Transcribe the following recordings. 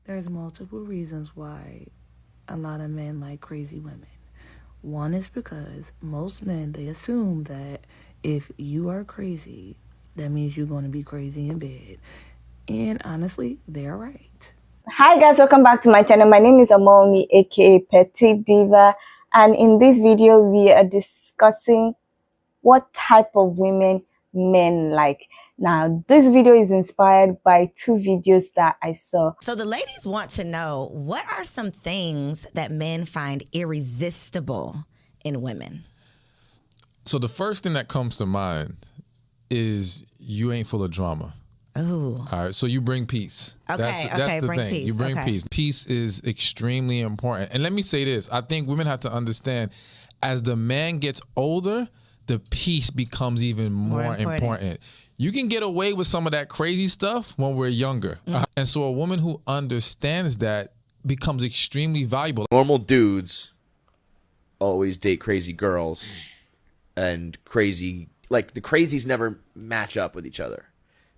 There's multiple reasons why a lot of men like crazy women. One is because most men, they assume that if you are crazy, that means you're going to be crazy in bed. And honestly, they're right. Hi guys, welcome back to my channel. My name is Amomi, aka Petite Diva, and in this video we are discussing what type of women men like. Now this video is inspired by two videos that I saw. So the ladies want to know, what are some things that men find irresistible in women? So the first thing that comes to mind is you ain't full of drama. Oh. All right, so you bring peace. Okay, that's the bring thing. peace. You bring peace. Peace is extremely important. And let me say this. I think women have to understand, as the man gets older, the peace becomes even more important. You can get away with some of that crazy stuff when we're younger. And so a woman who understands that becomes extremely valuable. Normal dudes always date crazy girls, and crazy, like, the crazies never match up with each other.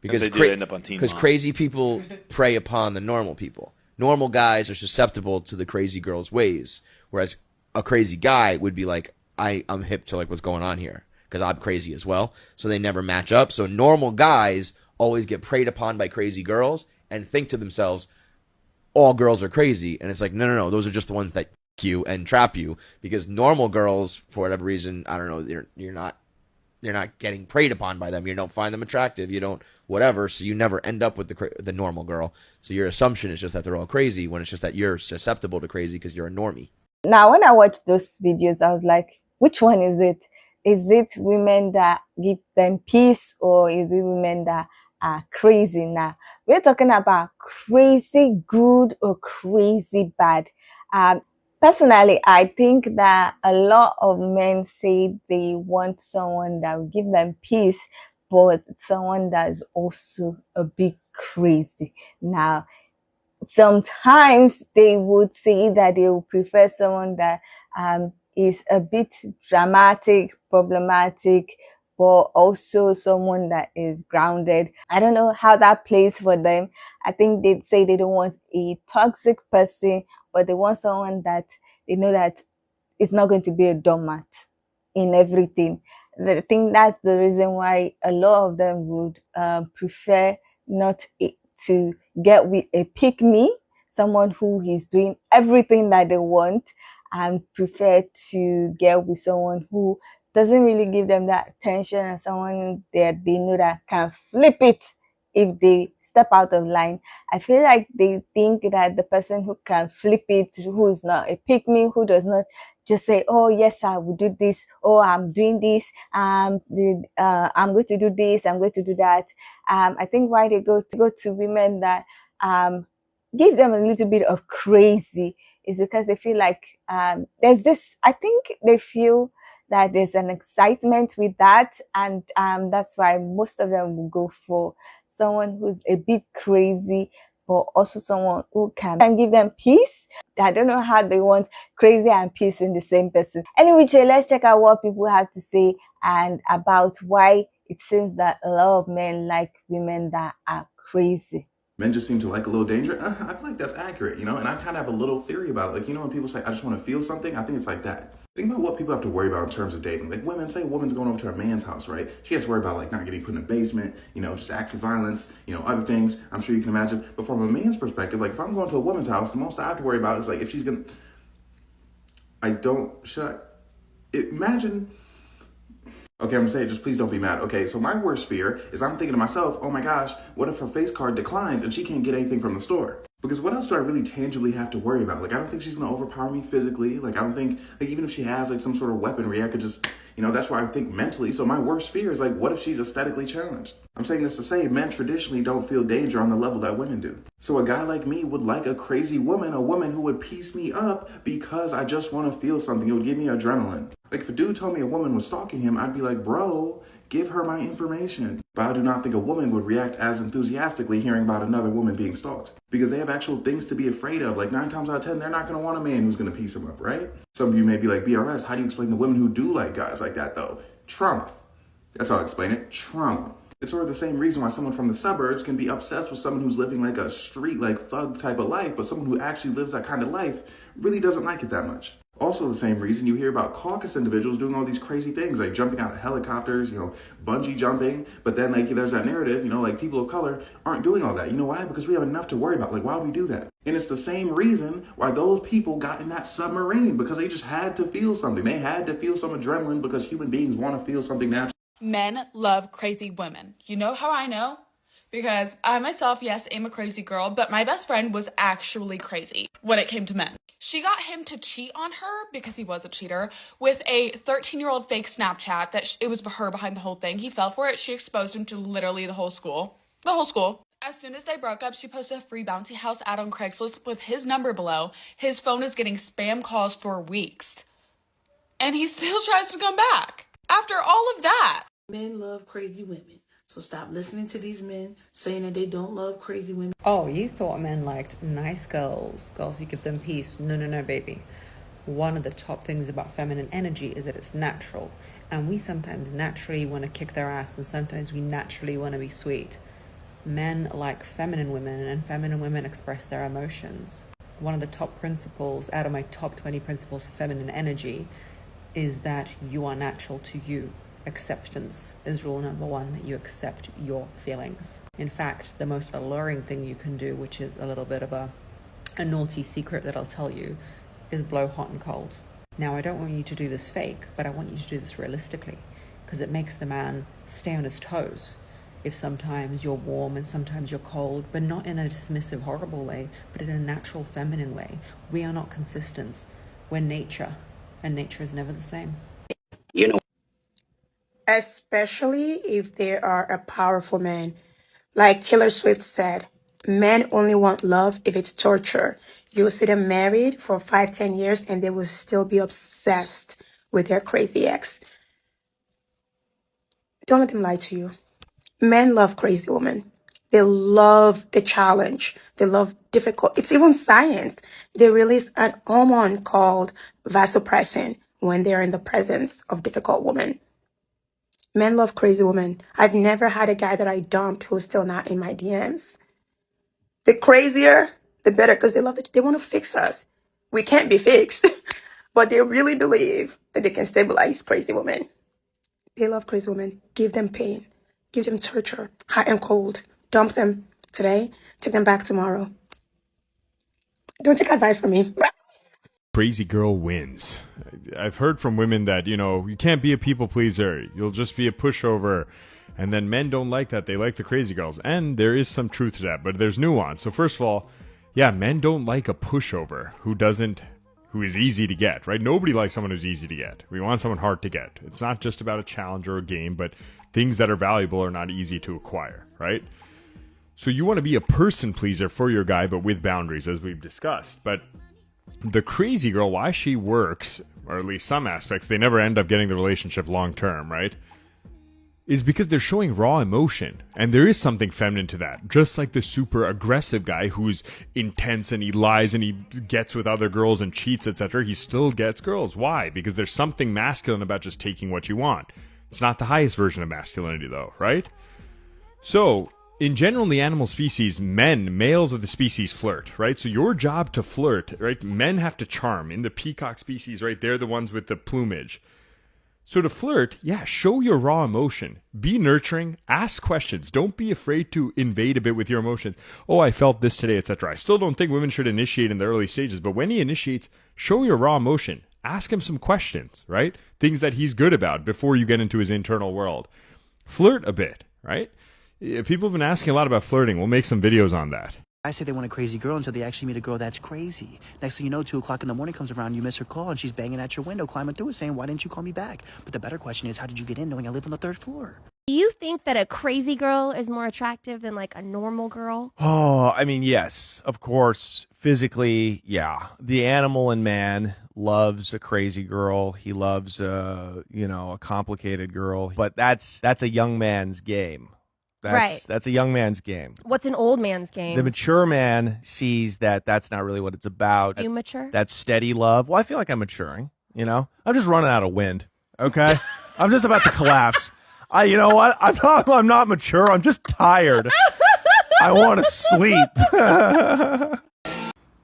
Because they do end up on Teen Mom. crazy people prey upon the normal people. Normal guys are susceptible to the crazy girl's ways, whereas a crazy guy would be like, I'm hip to like what's going on here because I'm crazy as well. So they never match up. So normal guys always get preyed upon by crazy girls and think to themselves, all girls are crazy. And it's like, no, those are just the ones that f you and trap you, because normal girls, for whatever reason, I don't know, you're not getting preyed upon by them. You don't find them attractive. You don't whatever. So you never end up with the normal girl. So your assumption is just that they're all crazy, when it's just that you're susceptible to crazy because you're a normie. Now when I watched those videos, I was like, which one is it? Is it women that give them peace, or is it women that are crazy? Now we're talking about crazy good or crazy bad. Personally, I think that a lot of men say they want someone that will give them peace, but someone that is also a bit crazy. Now, sometimes they would say that they would prefer someone that is a bit dramatic, problematic, but also someone that is grounded. I don't know how that plays for them. I think they'd say they don't want a toxic person, but they want someone that they know that it's not going to be a doormat in everything. I think that's the reason why a lot of them would prefer not to get with a pick-me, someone who is doing everything that they want, and prefer to get with someone who doesn't really give them that attention, and someone that they know that can flip it if they step out of line. I feel like they think that the person who can flip it, who is not a pick-me, who does not just say, oh yes, I will do this, oh I'm doing this, I'm going to do this, I'm going to do that. I think why they go to women that give them a little bit of crazy is because they feel like there's this, I think they feel that there's an excitement with that, and that's why most of them will go for someone who's a bit crazy, but also someone who can give them peace. I don't know how they want crazy and peace in the same person. Anyway, let's check out what people have to say and about why it seems that a lot of men like women that are crazy. Men just seem to like a little danger. I feel like that's accurate, you know, and I kind of have a little theory about it. Like, you know, when people say, I just want to feel something, I think it's like that. Think about what people have to worry about in terms of dating. Like, women, say a woman's going over to a man's house, right? She has to worry about, like, not getting put in a basement, you know, just acts of violence, you know, other things I'm sure you can imagine. But from a man's perspective, like, if I'm going to a woman's house, the most I have to worry about is, like, if she's going to, imagine. Okay, I'm gonna say it, just please don't be mad. Okay, so my worst fear is I'm thinking to myself, oh my gosh, what if her face card declines and she can't get anything from the store? Because what else do I really tangibly have to worry about? Like, I don't think she's gonna overpower me physically. Like, I don't think, like, even if she has, like, some sort of weaponry, I could just, you know, that's why I think mentally. So my worst fear is, like, what if she's aesthetically challenged? I'm saying this to say men traditionally don't feel danger on the level that women do. So a guy like me would like a crazy woman, a woman who would piece me up because I just want to feel something. It would give me adrenaline. Like, if a dude told me a woman was stalking him, I'd be like, bro, give her my information. But I do not think a woman would react as enthusiastically hearing about another woman being stalked, because they have actual things to be afraid of. Like, 9 times out of 10, they're not going to want a man who's going to piece them up, right? Some of you may be like, BRS, how do you explain the women who do like guys like that, though? Trauma. That's how I explain it. Trauma. It's sort of the same reason why someone from the suburbs can be obsessed with someone who's living like a street, like thug type of life, but someone who actually lives that kind of life really doesn't like it that much. Also the same reason you hear about Caucasus individuals doing all these crazy things, like jumping out of helicopters, bungee jumping, but then like there's that narrative, like people of color aren't doing all that. You know why? Because we have enough to worry about. Like, why would we do that? And it's the same reason why those people got in that submarine, because they just had to feel something. They had to feel some adrenaline because human beings want to feel something natural. Men love crazy women. You know how I know? Because I myself, yes, am a crazy girl, but my best friend was actually crazy when it came to men. She got him to cheat on her, because he was a cheater, with a 13-year-old fake Snapchat that it was her behind the whole thing. He fell for it. She exposed him to literally the whole school. The whole school. As soon as they broke up, she posted a free bouncy house ad on Craigslist with his number below. His phone is getting spam calls for weeks. And he still tries to come back. After all of that. Men love crazy women. So stop listening to these men saying that they don't love crazy women. Oh, you thought men liked nice girls, girls who give them peace. No, no, no, baby. One of the top things about feminine energy is that it's natural. And we sometimes naturally want to kick their ass, and sometimes we naturally want to be sweet. Men like feminine women, and feminine women express their emotions. One of the top principles out of my top 20 principles of feminine energy is that you are natural to you. Acceptance is rule number one, that you accept your feelings. In fact, the most alluring thing you can do, which is a little bit of a naughty secret that I'll tell you, is blow hot and cold. Now, I don't want you to do this fake, but I want you to do this realistically, because it makes the man stay on his toes. If sometimes you're warm and sometimes you're cold, but not in a dismissive, horrible way, but in a natural, feminine way. We are not consistent. We're nature, and nature is never the same. Especially if they are a powerful man. Like Taylor Swift said, men only want love if it's torture. You'll see them married for 5-10 years and they will still be obsessed with their crazy ex. Don't let them lie to you. Men love crazy women. They love the challenge. They love difficult. It's even science. They release an hormone called vasopressin when they're in the presence of difficult women. Men love crazy women. I've never had a guy that I dumped who's still not in my DMs. The crazier, the better, because they love it. They want to fix us. We can't be fixed, but they really believe that they can stabilize crazy women. They love crazy women. Give them pain. Give them torture, hot and cold. Dump them today. Take them back tomorrow. Don't take advice from me. Crazy girl wins. I've heard from women that, you can't be a people pleaser. You'll just be a pushover. And then men don't like that. They like the crazy girls. And there is some truth to that, but there's nuance. So first of all, yeah, men don't like a pushover who is easy to get, right? Nobody likes someone who's easy to get. We want someone hard to get. It's not just about a challenge or a game, but things that are valuable are not easy to acquire, right? So you want to be a person pleaser for your guy, but with boundaries, as we've discussed. But the crazy girl, why she works, or at least some aspects, they never end up getting the relationship long term, right? Is because they're showing raw emotion. And there is something feminine to that. Just like the super aggressive guy who's intense and he lies and he gets with other girls and cheats, etc., he still gets girls. Why? Because there's something masculine about just taking what you want. It's not the highest version of masculinity, though, right? So, in general, in the animal species, males of the species flirt, right? So your job to flirt, right? Men have to charm. In the peacock species, right? They're the ones with the plumage. So to flirt, yeah, show your raw emotion. Be nurturing. Ask questions. Don't be afraid to invade a bit with your emotions. Oh, I felt this today, etc. I still don't think women should initiate in the early stages, but when he initiates, show your raw emotion. Ask him some questions, right? Things that he's good about before you get into his internal world. Flirt a bit, right? People have been asking a lot about flirting. We'll make some videos on that. I say they want a crazy girl until they actually meet a girl that's crazy. Next thing you know, 2 o'clock in the morning comes around, you miss her call, and she's banging at your window, climbing through it, saying, why didn't you call me back? But the better question is, how did you get in knowing I live on the 3rd floor? Do you think that a crazy girl is more attractive than like a normal girl? Oh, I mean, yes, of course. Physically, yeah. The animal in man loves a crazy girl. He loves a complicated girl. But that's a young man's game. That's a young man's game. What's an old man's game? The mature man sees that that's not really what it's about. You mature? That's steady love. Well, I feel like I'm maturing, I'm just running out of wind, okay? I'm just about to collapse. You know what? I'm not mature. I'm just tired. I want to sleep.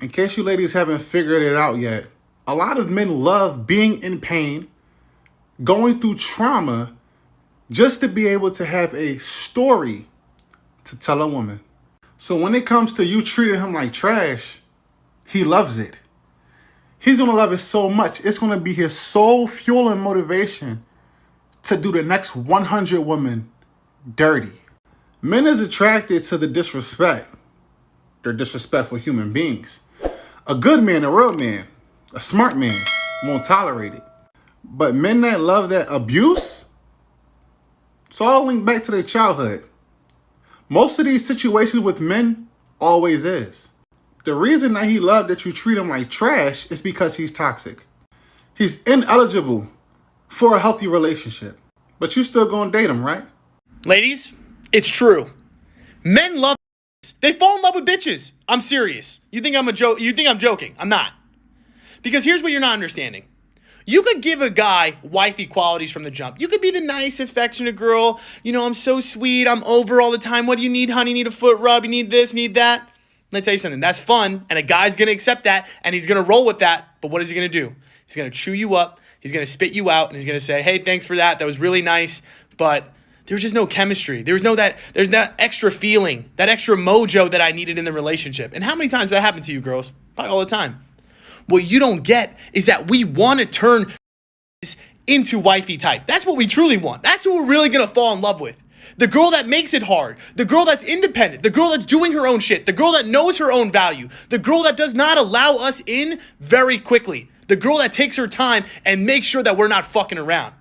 In case you ladies haven't figured it out yet, a lot of men love being in pain, going through trauma, just to be able to have a story to tell a woman. So when it comes to you treating him like trash, he loves it. He's going to love it so much. It's going to be his sole fuel and motivation to do the next 100 women dirty. Men is attracted to the disrespect. They're disrespectful human beings. A good man, a real man, a smart man won't tolerate it. But men that love that abuse, it's all linked back to their childhood. Most of these situations with men always is. The reason that he loved that you treat him like trash is because he's toxic. He's ineligible for a healthy relationship. But you still gonna date him, right? Ladies, it's true. Men love bitches. They fall in love with bitches. I'm serious. You think I'm joking. I'm not. Because here's what you're not understanding. You could give a guy wifey qualities from the jump. You could be the nice, affectionate girl. You know, I'm so sweet. I'm over all the time. What do you need, honey? You need a foot rub. You need this, need that. Let me tell you something. That's fun. And a guy's going to accept that. And he's going to roll with that. But what is he going to do? He's going to chew you up. He's going to spit you out. And he's going to say, hey, thanks for that. That was really nice. But there's just no chemistry. There's that extra feeling, that extra mojo that I needed in the relationship. And how many times does that happen to you, girls? Probably all the time. What you don't get is that we want to turn into wifey type. That's what we truly want. That's who we're really going to fall in love with. The girl that makes it hard. The girl that's independent. The girl that's doing her own shit. The girl that knows her own value. The girl that does not allow us in very quickly. The girl that takes her time and makes sure that we're not fucking around.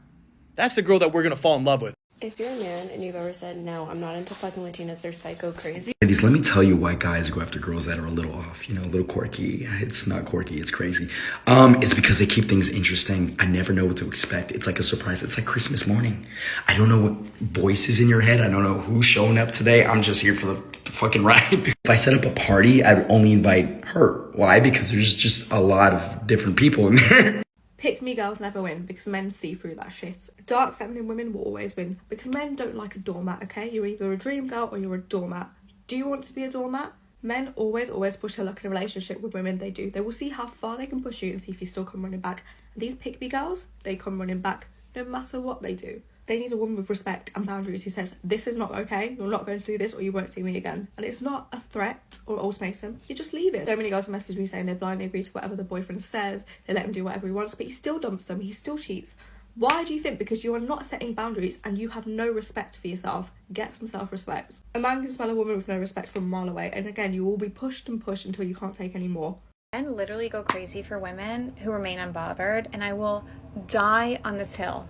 That's the girl that we're going to fall in love with. If you're a man and you've ever said, no, I'm not into fucking Latinas, they're psycho crazy. Ladies, let me tell you why guys go after girls that are a little off, a little quirky. It's not quirky, it's crazy. It's because they keep things interesting. I never know what to expect. It's like a surprise. It's like Christmas morning. I don't know what voice is in your head. I don't know who's showing up today. I'm just here for the fucking ride. If I set up a party, I'd only invite her. Why? Because there's just a lot of different people in there. Pick-me girls never win because men see through that shit. Dark feminine women will always win because men don't like a doormat, okay? You're either a dream girl or you're a doormat. Do you want to be a doormat? Men always push their luck in a relationship with women. They do. They will see how far they can push you and see if you still come running back. And these pick-me girls, they come running back no matter what they do. They need a woman with respect and boundaries who says, this is not okay, you're not going to do this or you won't see me again. And it's not a threat or ultimatum, you just leave it. So many guys message me saying they blindly agree to whatever the boyfriend says, they let him do whatever he wants, but he still dumps them, he still cheats. Why do you think? Because you are not setting boundaries and you have no respect for yourself. Get some self-respect. A man can smell a woman with no respect from a mile away, and again, you will be pushed and pushed until you can't take any more. Men literally go crazy for women who remain unbothered, and I will die on this hill.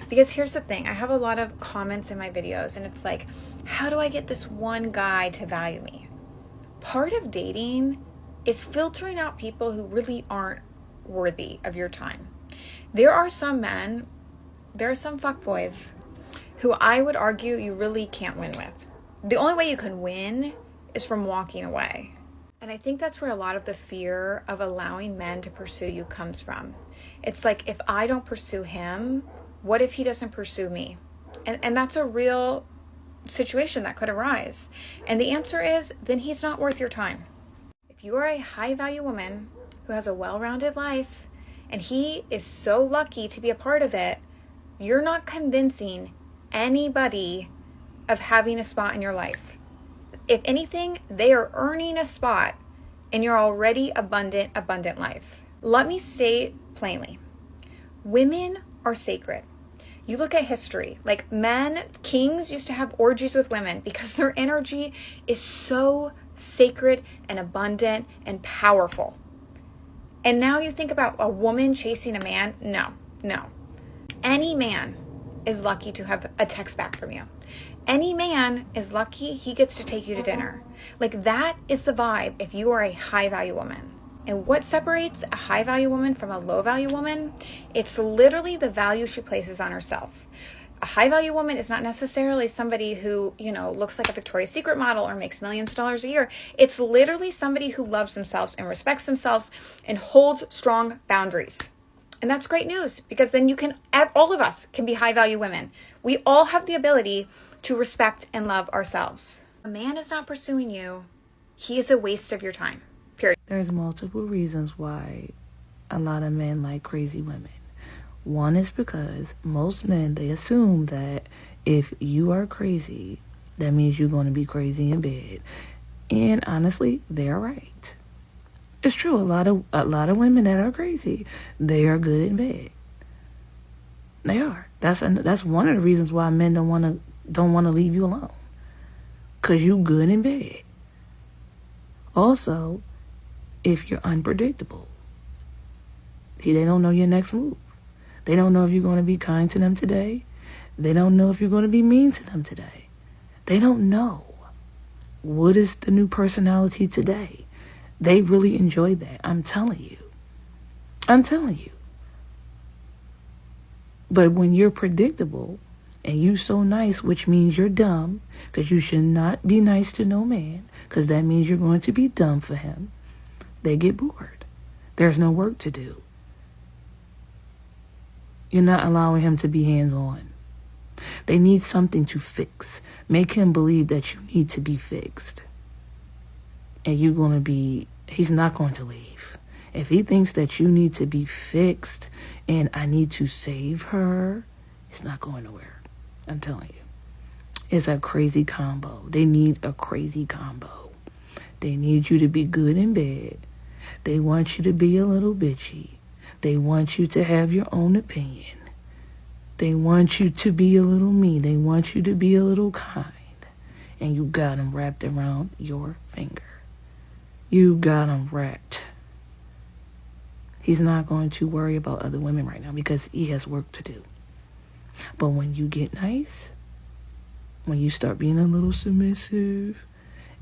Because here's the thing, I have a lot of comments in my videos and it's like, how do I get this one guy to value me? Part of dating is filtering out people who really aren't worthy of your time. There are some men, there are some fuckboys who I would argue you really can't win with. The only way you can win is from walking away. And I think that's where a lot of the fear of allowing men to pursue you comes from. It's like, if I don't pursue him, what if he doesn't pursue me? And that's a real situation that could arise. And the answer is, then he's not worth your time. If you are a high value woman who has a well-rounded life and he is so lucky to be a part of it, you're not convincing anybody of having a spot in your life. If anything, they are earning a spot in your already abundant life. Let me state plainly, women are sacred. You look at history, like men, kings used to have orgies with women because their energy is so sacred and abundant and powerful. And now you think about a woman chasing a man. No. Any man is lucky to have a text back from you. Any man is lucky he gets to take you to dinner. Like, that is the vibe if you are a high value woman. And what separates a high value woman from a low value woman? It's literally the value she places on herself. A high value woman is not necessarily somebody who, looks like a Victoria's Secret model or makes millions of dollars a year. It's literally somebody who loves themselves and respects themselves and holds strong boundaries. And that's great news, because then all of us can be high value women. We all have the ability to respect and love ourselves. A man is not pursuing you. He is a waste of your time. Period. There's multiple reasons why a lot of men like crazy women. One is because most men, they assume that if you are crazy, that means you're going to be crazy in bed. And honestly, they're right. It's true. A lot of women that are crazy, they are good in bed. They are. That's one of the reasons why men don't want to leave you alone. 'Cause you good in bed. Also, if you're unpredictable, they don't know your next move. They don't know if you're going to be kind to them today. They don't know if you're going to be mean to them today. They don't know what is the new personality today. They really enjoy that. I'm telling you. But when you're predictable and you so nice, which means you're dumb, because you should not be nice to no man, because that means you're going to be dumb for him, they get bored. There's no work to do. You're not allowing him to be hands-on. They need something to fix. Make him believe that you need to be fixed. And he's not going to leave. If he thinks that you need to be fixed and I need to save her, it's not going nowhere. I'm telling you. It's a crazy combo. They need a crazy combo. They need you to be good in bed. They want you to be a little bitchy. They want you to have your own opinion. They want you to be a little mean. They want you to be a little kind. And you got them wrapped around your finger. You got him wrapped. He's not going to worry about other women right now because he has work to do. But when you get nice, when you start being a little submissive,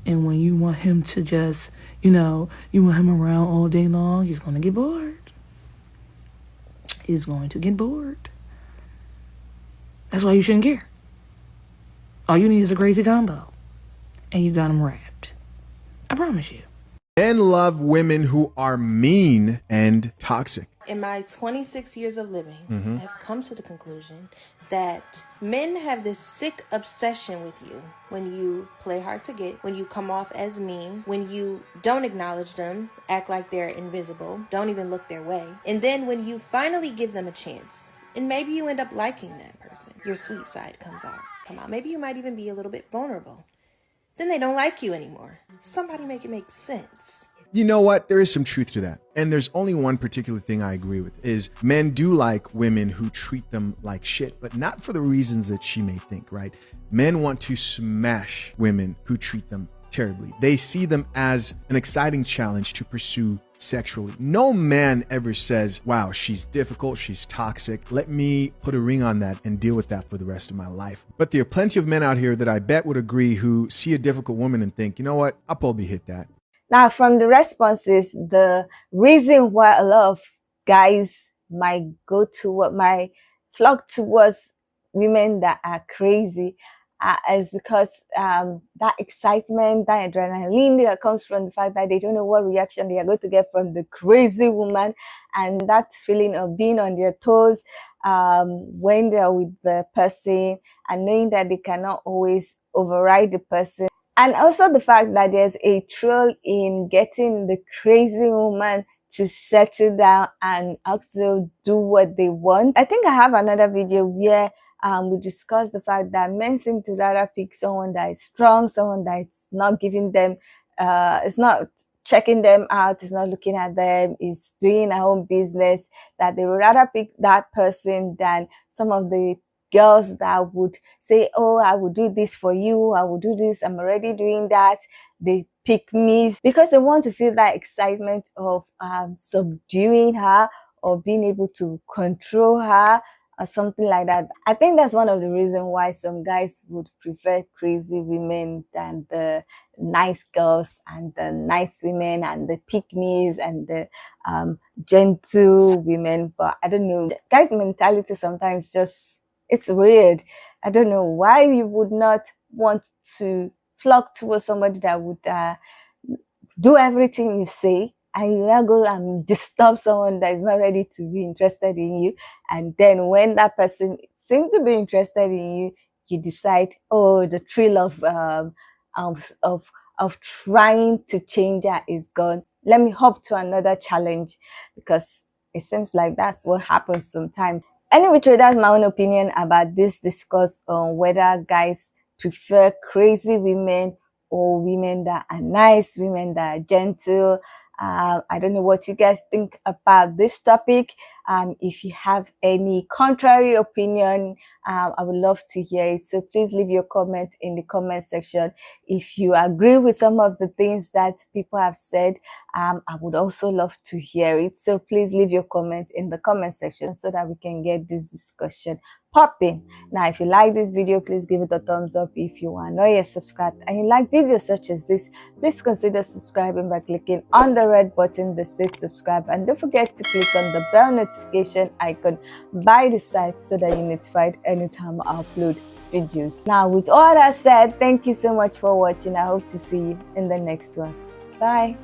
and when you want him to just, you want him around all day long, he's going to get bored. He's going to get bored. That's why you shouldn't care. All you need is a crazy combo. And you got him wrapped. I promise you. Men love women who are mean and toxic. In my 26 years of living, Mhm. I've come to the conclusion that men have this sick obsession with you when you play hard to get, when you come off as mean, when you don't acknowledge them, act like they're invisible, don't even look their way. And then when you finally give them a chance, and maybe you end up liking that person, your sweet side come out. Maybe you might even be a little bit vulnerable. Then they don't like you anymore. Somebody make it make sense. You know what? There is some truth to that. And there's only one particular thing I agree with is men do like women who treat them like shit, but not for the reasons that she may think, right? Men want to smash women who treat them terribly. They see them as an exciting challenge to pursue sexually. No man ever says, wow, she's difficult, she's toxic. Let me put a ring on that and deal with that for the rest of my life. But there are plenty of men out here that I bet would agree who see a difficult woman and think, you know what, I'll probably hit that. Now, from the responses, the reason why a lot of guys might flock towards women that are crazy is because that excitement, that adrenaline that comes from the fact that they don't know what reaction they are going to get from the crazy woman, and that feeling of being on their toes when they're with the person, and knowing that they cannot always override the person. And also the fact that there's a thrill in getting the crazy woman to settle down and also do what they want. I think I have another video where we discussed the fact that men seem to rather pick someone that is strong, someone that's not giving them, it's not checking them out, is not looking at them, is doing their own business, that they would rather pick that person than some of the girls that would say, oh, I will do this for you, I will do this, I'm already doing that. They pick me because they want to feel that excitement of subduing her or being able to control her or something like that. I think that's one of the reasons why some guys would prefer crazy women than the nice girls and the nice women and the pick-me's and the gentle women. But I don't know, guys' mentality sometimes just, it's weird. I don't know why you would not want to flock towards somebody that would do everything you say and you now go and disturb someone that is not ready to be interested in you. And then when that person seems to be interested in you, you decide, oh, the thrill of trying to change her is gone. Let me hop to another challenge, because it seems like that's what happens sometimes. Anyway, that's my own opinion about this discourse on whether guys prefer crazy women or women that are nice, women that are gentle. I don't know what you guys think about this topic. If you have any contrary opinion, I would love to hear it. So please leave your comment in the comment section. If you agree with some of the things that people have said, I would also love to hear it. So please leave your comment in the comment section so that we can get this discussion popping. Now, if you like this video, please give it a thumbs up. If you are not yet subscribed and you like videos such as this, please consider subscribing by clicking on the red button that says subscribe, and don't forget to click on the bell notification icon by the side so that you're notified anytime I upload videos. Now, with all that said, thank you so much for watching. I hope to see you in the next one. Bye.